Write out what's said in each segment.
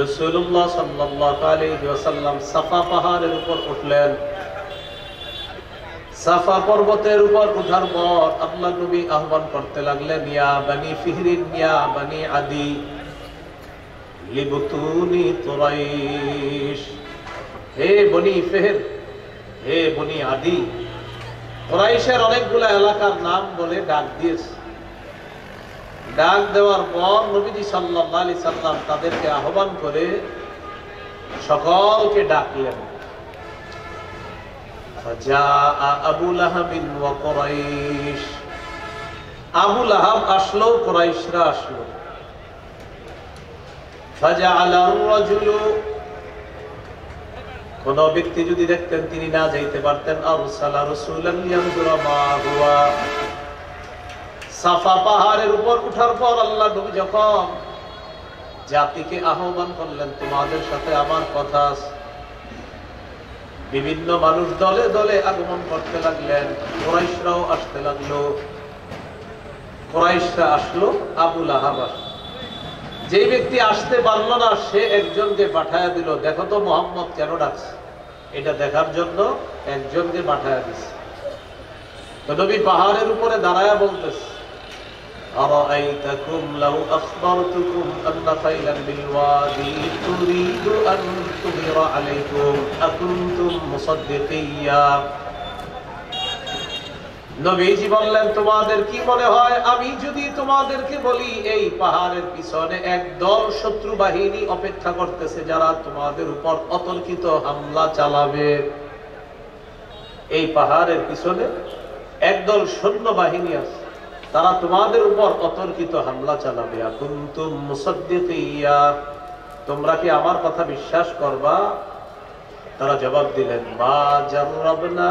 রাসূলুল্লাহ সাল্লাল্লাহু আলাইহি ওয়াসাল্লাম সাফা পাহাড়ের উপর উঠলেন। সাফা পর্বতের উপর উঠার পর আল্লাহ নবী আহ্বান করতে লাগলেন, ইয়া বনি ফিহরিন ইয়া বনি আদি লিবতুনি কুরাইশ। হে বনি ফিহর, হে বনি আদি। কুরাইশের অনেকগুলো এলাকার নাম বলে ডাক দিয়েছে। ডাক দেওয়ার পর নবীজি সাল্লাল্লাহু আলাইহি সাল্লাম তাদেরকে আহ্বান করে সকলকে ডাকলেন। ফাজাআ আবু লাহাব ওয়া কুরাইশ। আবু লাহাব আসলো, কুরাইশরা আসলো। ফাজাআলা আর-রাজুলু, কোন ব্যক্তি যদি দেখতেন তিনি না যাইতে পারতেন, আরসালা রাসূলান ইয়ানজুরা মা হুয়া। সাফা পাহাড়ের উপর উঠার পর আল্লাহ নবী যখন জাতিকে আহ্বান করলেন, তোমাদের সাথে আমার কথা আছে, বিভিন্ন মানুষ দলে দলে আগমন করতে লাগলেন। কুরাইশরাও আসতে লাগলো। কুরাইশরা আসলো, আবু লাহাব আসলো। যে ব্যক্তি আসতে পারলো না সে একজনকে পাঠায়া দিল, দেখো তো মুহাম্মদ কেন ডাকছে, এটা দেখার জন্য একজনকে পাঠায়া দিছে। তো নবী পাহাড়ের উপরে দাঁড়ায়া বলতেছে, আরাআইতাকুম লাউ আখবারতুকুম আন্না ফাইলান বিল ওয়াদি তুরিদু আন তুহিরা আলাইকুম আকুনতুম মুসাদ্দিকিয়া। নবীজি বললেন, তোমাদের কি মনে হয় আমি যদি তোমাদেরকে বলি এই পাহাড়ের পিছনে একদল শত্রু বাহিনী অপেক্ষা করতেছে যারা তোমাদের উপর অতর্কিত হামলা চালাবে? এই পাহাড়ের পিছনে একদল সৈন্য বাহিনী আছে, তারা তোমাদের উপর অতর্কিত হামলা চালাবে। আকুনতুম মুসাদ্দিকিয়া, তোমরা কি আমার কথা বিশ্বাস করবা? তারা জবাব দিলেন, মা জাররাবনা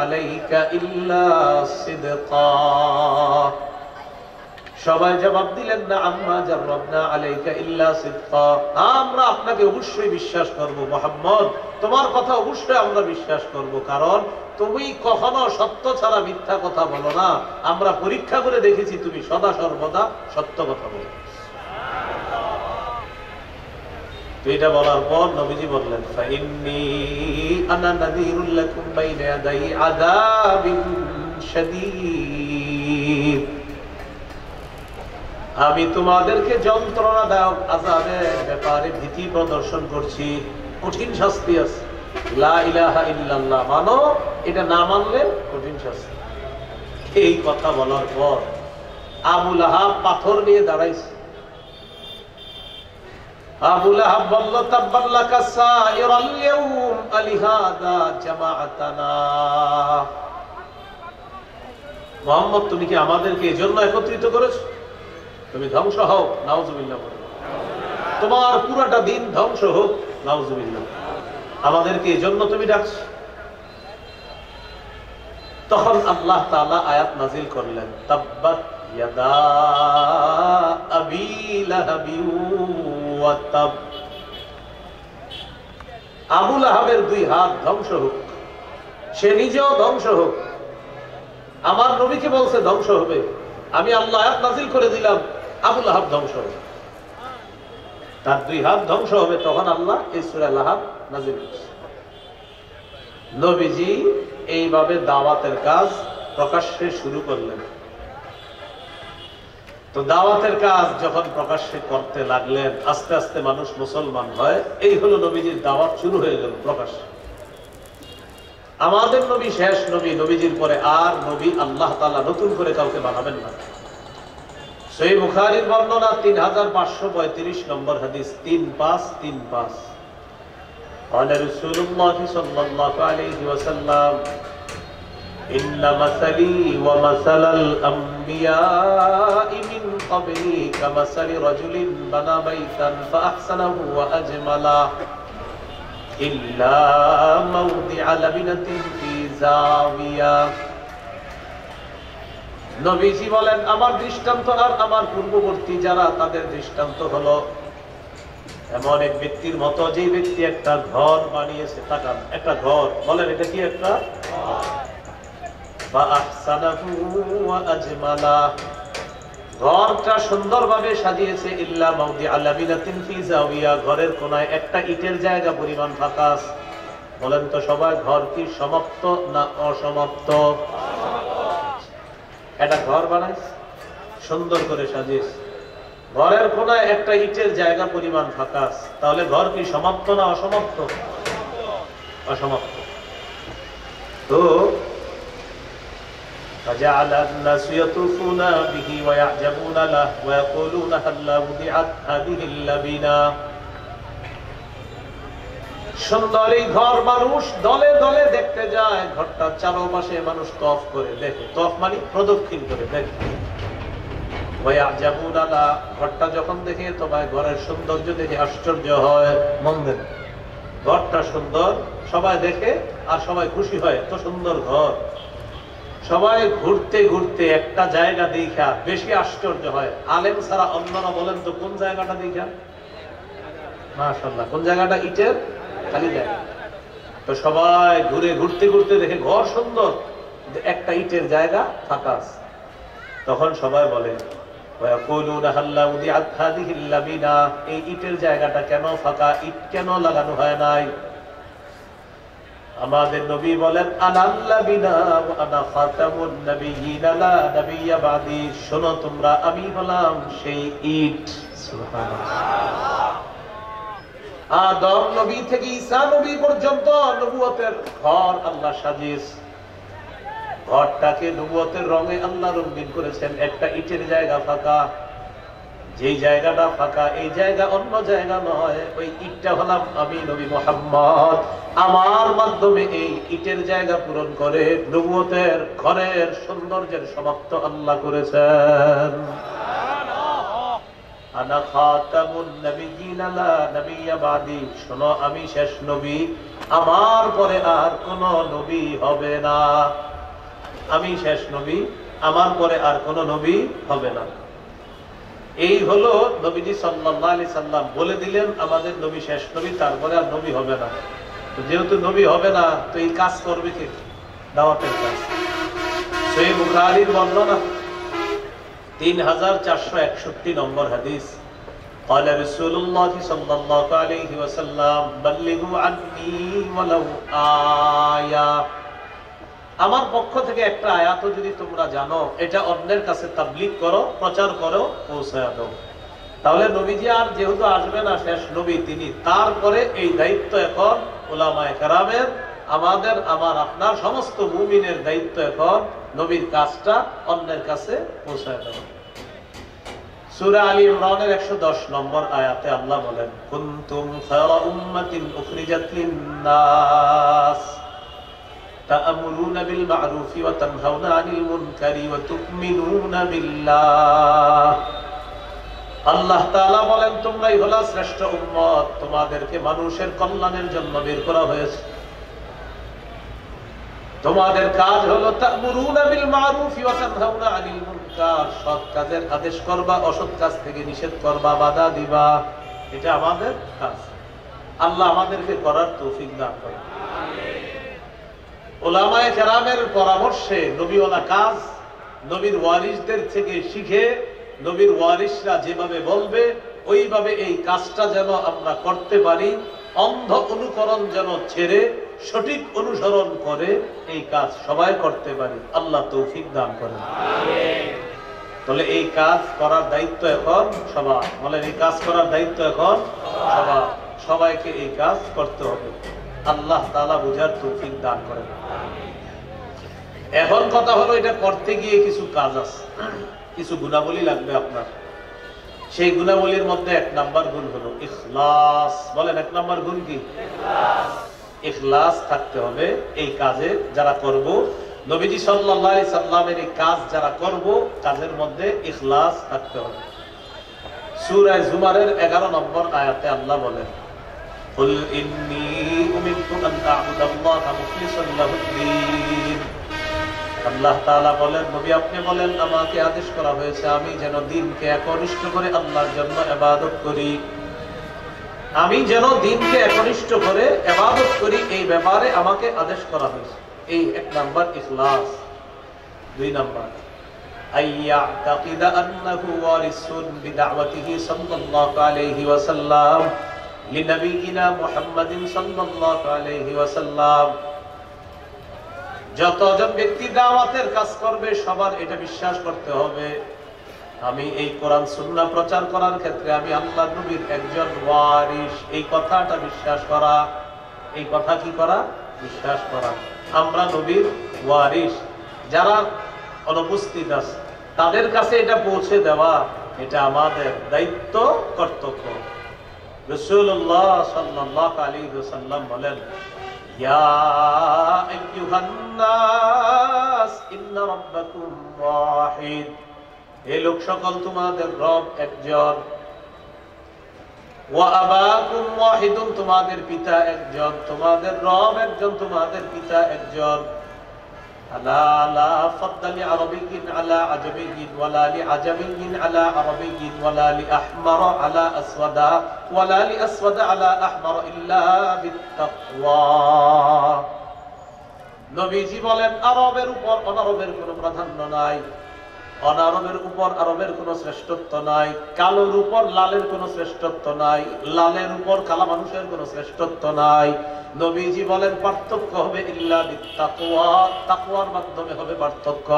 আলাইকা ইল্লা সিদকা। সবাই জবাব দিলেন, না আম্মা জাররাবনা আলাইকা ইল্লা সিদকা, আমরা আপনাকে অবশ্যই বিশ্বাস করব মুহাম্মদ, তোমার কথা অবশ্যই আমরা বিশ্বাস করব, কারণ তুমি কখনো সত্য ছাড়া মিথ্যা কথা বলো না। আমরা পরীক্ষা করে দেখেছি তুমি সদা সর্বদা সত্য কথা বলো। তো এটা বলার পর নবীজি বললেন, ফাইন্নী আনা নাযীরুল লাকুম বাইনা ইয়াদাই আযাবিন শাদীদ। আমি তোমাদেরকে যন্ত্রণাদায়ক আযাবের ব্যাপারে ভীতি প্রদর্শন করছি, কঠিন শাস্তি আছে। লা ইলাহা ইল্লাল্লাহ মানো, এটা না মানলে কঠিন শাস্তি। এই কথা বলার পর আবু লাহাব পাথর নিয়ে দাঁড়াইছে। আবু লাহাব বলল, তাব্বান লাকা সাইরাল ইয়াউম আলিহাদা জামাআতানা। মুহাম্মদ, তুমি কি আমাদেরকে এজন্য একত্রিত করেছো? তুমি ধ্বংস হও, নাউজুবিল্লাহ। তোমার পুরোটা দিন ধ্বংস হোক, নাউজুবিল্লাহ। আমাদেরকে এজন্য তুমি ডাকছো? তখন আল্লাহ তাআলা আয়াত নাযিল করলেন, তাব্বাত ইয়াদা আবি লাহাবি ওয়া তাব। আবু লাহাবের দুই হাত ধ্বংস হোক, সে নিজেও ধ্বংস হোক। আমার নবীকে বলছে ধ্বংস হবে, আমি আল্লাহ আয়াত নাযিল করে দিলাম আবু লাহাব ধ্বংস হবে, তার দুই হাত ধ্বংস হবে। তখন আল্লাহ এই সূরা লাহাব নাযিল করেছে। নবীজি এইভাবে দাওয়াতের কাজ প্রকাশ্যে শুরু করলেন। তো দাওয়াতের কাজ যখন প্রকাশ্যে করতে লাগলেন, আস্তে আস্তে মানুষ মুসলমান হয়। এই হলো নবীজির দাওয়াত শুরু হয়ে গেল প্রকাশ্যে। আমাদের নবী শেষ নবী, নবীজির পরে আর নবী আল্লাহ তাআলা নতুন করে কাউকে বানাবেন না। সহিহ বুখারীর বর্ণনা 3535 নম্বর হাদিস, 3535। قال رسول الله صلى الله عليه وسلم إن مثلي ومثل الأنبياء من قبلي كمثل رجل بنى بيتا فأحسنه وأجمله إلا موضع لبنة في زاوية। নবীজি বলেন, আমার দৃষ্টান্ত আর আমার পূর্ববর্তী যারা তাদের দৃষ্টান্ত হলো এমন এক ব্যক্তির মতো, যে ব্যক্তি একটা ঘর বানিয়েছে। তাকান, একটা ঘর, বলেন এটা কি? একটা ঘরটা সুন্দরভাবে সাজিয়েছে ইল্লা মাউদিআ লাবিনাতিন ফি যাওয়িয়া, ঘরের কোনায় একটা ইটের জায়গা পরিমাণ ফাঁকা আছে। বলেন তো সবাই, ঘর কি সমাপ্ত না অসমাপ্ত? একটা ঘর বানাইছে, সুন্দর করে সাজিয়েছে, ঘরের কোনায় একটা ইটের জায়গা পরিমাণ ফাঁকা আছে, তাহলে ঘর কি সমাপ্ত না অসমাপ্ত? অসমাপ্ত। তো فجعل الناس يطوفون به ويعجبون له ويقولون هل وضعت هذه اللبنة। সুন্দর এই ঘর মানুষ দলে দলে দেখতে যায়, ঘরটা চারপাশে মানুষ তফ করে দেখে, তফ মানে প্রদক্ষিণ করে দেখে। ويعجبون له, ঘরটা যখন দেখে তো ভাই ঘরের সৌন্দর্য দেখে আশ্চর্য হয়। মন দেন, ঘরটা সুন্দর, সবাই দেখে আর সবাই খুশি হয়, তো সুন্দর ঘর। সবাই ঘুরতে ঘুরতে একটা জায়গা দেখা বেশি আশ্চর্য হয়। আলেম ছাড়া অন্যরা বলেন তো কোন জায়গাটা দেখা? মাশাআল্লাহ, কোন জায়গাটা? ইটের খালি জায়গা। তো সবাই ঘুরে ঘুরতে ঘুরতে দেখে ঘর সুন্দর, একটা ইটের জায়গা ফাঁকা আছে। তখন সবাই বলে এই ইটের জায়গাটা কেন ফাঁকা, ইট কেন লাগানো হয় নাই? আমাদের নবী বলেন শোনো তোমরা, আমি হলাম সেই ইট। আদম নবী থেকে ঈসা নবী পর্যন্ত নবুয়তের ঘর আল্লাহ সাজিয়েছে। ঘরটাকে নবুয়তের রঙে আল্লাহ রঙিন করেছেন। একটা ইটের জায়গা ফাঁকা, যেই জায়গাটা ফাঁকা এই জায়গা অন্য জায়গা নয়, ওই ইটটা হলাম আমি নবী মুহাম্মদ। আমার মাধ্যমে এই ইটের জায়গা পূরণ করে নবুয়তের ঘরের সৌন্দর্যের সমাপ্ত আল্লাহ করেছেন। আনা খাতামুন নবিয়্যিন লা নবিয়্যা বাদি, শোনো আমি শেষ নবী, আমার পরে আর কোন নবী হবে না। আমি শেষ নবী, আমার পরে আর কোন নবী হবে না। এই হলো নবীজি সাল্লাল্লাহু আলাইহি সাল্লাম বলে দিলেন আমাদের নবী শেষ নবী, তারপরে আর নবী হবে না। তো যেহেতু নবী হবে না, তো এই কাজ করবে কে? দাওয়াতের কাজ। সহিহ বুখারীর বর্ণনা 3461 নম্বর হাদিস। قال رسول الله صلى الله عليه وسلم بلغوا عني ولو آية। আমার পক্ষ থেকে একটা আয়াত যদি তোমরা জানো, এটা অন্যের কাছে তাবলীগ করো, প্রচার করো, পৌঁছায় দাও। তাহলে নবীজি আর যেহেতু আসবে না, শেষ নবী তিনি, তারপরে এই দায়িত্ব এখন উলামায়ে কেরামের, আমাদের, আমার, আপনার সমস্ত মুমিনের দায়িত্ব এখন নবীর কাজটা অন্যের কাছে পৌঁছায় দাও। সূরা আলী ইমরানের 110 নম্বর আয়াতে আল্লাহ বলেন, কুনতুম খায়রা উম্মাতিন উখরিজাত লিন-নাস তা'মুরুনা বিল মা'রুফি ওয়া তানহাউনা আনিল মুনকারি ওয়া তু'মিনুনা বিল্লাহ। আল্লাহ তাআলা বলেন, তোমরাই হলো শ্রেষ্ঠ উম্মত, তোমাদেরকে মানুষের কল্যাণের জন্য বের করা হয়েছে। তোমাদের কাজ হলো তা'মুরুনা বিল মা'রুফি ওয়া তানহাউনা আনিল মুনকার, সৎ কাজের আদেশ করবা, অসৎ কাজ থেকে নিষেধ করবা, বাধা দিবা। এটা আমাদের কাজ। আল্লাহ আমাদেরকে করার তৌফিক দান করেন। উলামায়ে কেরামের পরামর্শে নবীওয়ালা কাজ নবীর ওয়ারিসদের থেকে শিখে, নবীর ওয়ারিসরা যেভাবে বলবে ওইভাবে এই কাজটা যেন আমরা করতে পারি, অন্ধ অনুকরণ যেন ছেড়ে সঠিক অনুসরণ করে এই কাজ সবাই করতে পারি। আল্লাহ তৌফিক দান করেন। তাহলে এই কাজ করার দায়িত্ব এখন সবার। বলেন, এই কাজ করার দায়িত্ব এখন সবার, সবাইকে এই কাজ করতে হবে। আল্লাহ তাআলা বুঝার তৌফিক দান করেন। এখন কথা হলো, এটা করতে গিয়ে কিছু কাজ আছে, কিছু গুণাবলী লাগবে আপনার। সেই গুণাবলীর মধ্যে 1 নাম্বার গুণ হলো ইখলাস। বলেন, 1 নাম্বার গুণ কি? ইখলাস থাকতে হবে এই কাজে যারা করব। নবীজি সাল্লাল্লাহু আলাইহি সাল্লামের এই কাজ যারা করব, কাজের মধ্যে ইখলাস থাকতে হবে। সূরা জুমারের 11 নম্বর আয়াতে আল্লাহ বলেন, কুল ইন্নী উমিরতু আন আ'বুদাল্লাহা মুখলিসান লাহুদ-দীন। আল্লাহ তাআলা বলেন, নবী আপনি বলেন, আমাকে আদেশ করা হয়েছে আমি যেন দ্বীনকে একনিষ্ঠ করে আল্লাহর জন্য ইবাদত করি। আমি যেন দ্বীনকে একনিষ্ঠ করে ইবাদত করি, এই ব্যাপারে আমাকে আদেশ করা হয়েছে। এই 1 নাম্বার ইখলাস। 2 নাম্বার আইয়াতাকিদা আন্নাহু ওয়ারিসুন বিদাওয়াতিহি সাল্লাল্লাহু আলাইহি ওয়াসাল্লাম লিনবিয়িনা মুহাম্মাদিন সাল্লাল্লাহু আলাইহি ওয়াসাল্লাম। যতজন ব্যক্তি দাওয়াতের কাজ করবে সবার এটা বিশ্বাস করতে হবে, আমি এই কোরআন সুন্নাহ প্রচার করার ক্ষেত্রে আমি আল্লাহর নবীর একজন ওয়ারিস। এই কথাটা বিশ্বাস করা, এই কথা কি করা? বিশ্বাস করা। আমরা নবীর ওয়ারিস। যারা অনুপস্থিত আছে তাদের কাছে এটা পৌঁছে দেওয়া, এটা আমাদের দায়িত্ব, কর্তব্য। রাসূলুল্লাহ সাল্লাল্লাহু আলাইহি ওয়াসাল্লাম বলেন, ইয়া আইয়ুহান নাস ইন্না রাব্বাকুম ওয়াহিদ। হে লোক সকল, তোমাদের রব একজন। ওয়া আবাকুম ওয়াহিদুন, তোমাদের পিতা একজন। তোমাদের রব একজন, তোমাদের পিতা একজন। আলা লা ফাদ্দালি আরাবিয়্যিন আলা আজমিয়্যিন ওয়ালা লি আজমিয়্যিন আলা আরাবিয়্যিন ওয়ালা লি আহমার আলা আসওয়াদা ওয়ালা লি আসওয়াদা আলা আহমার ইল্লা বিত্তাকওয়া। নবীজি বলেন, আরবের উপর অনারবের কোনো প্রাধান্য নাই, অনারবের উপর আরবের কোনো শ্রেষ্ঠত্ব নাই, কালোর উপর লালের কোনো শ্রেষ্ঠত্ব নাই, লালের উপর কালা মানুষের কোনো শ্রেষ্ঠত্ব নাই। নবীজি বলেন, পার্থক্য হবে ইল্লা বিত্তাকওয়া, তাকওয়ার মাধ্যমে হবে পার্থক্য।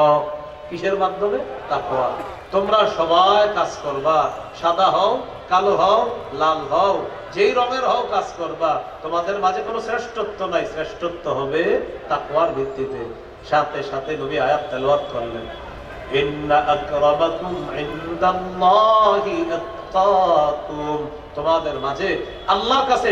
কিসের মাধ্যমে? তাকওয়া। তোমরা সবাই কাজ করবা, সাদা হও, কালো হও, লাল হও, যেই রঙের হও, কাজ করবা। তোমাদের মাঝে কোনো শ্রেষ্ঠত্ব নাই, শ্রেষ্ঠত্ব হবে তাকওয়ার ভিত্তিতে। সাথে সাথে নবী আয়াত তেলাওয়াত করলেন, ইন্না আকরামাকুম ইনদাল্লাহি আতকাকুম। তোমাদের মাঝে আল্লাহর কাছে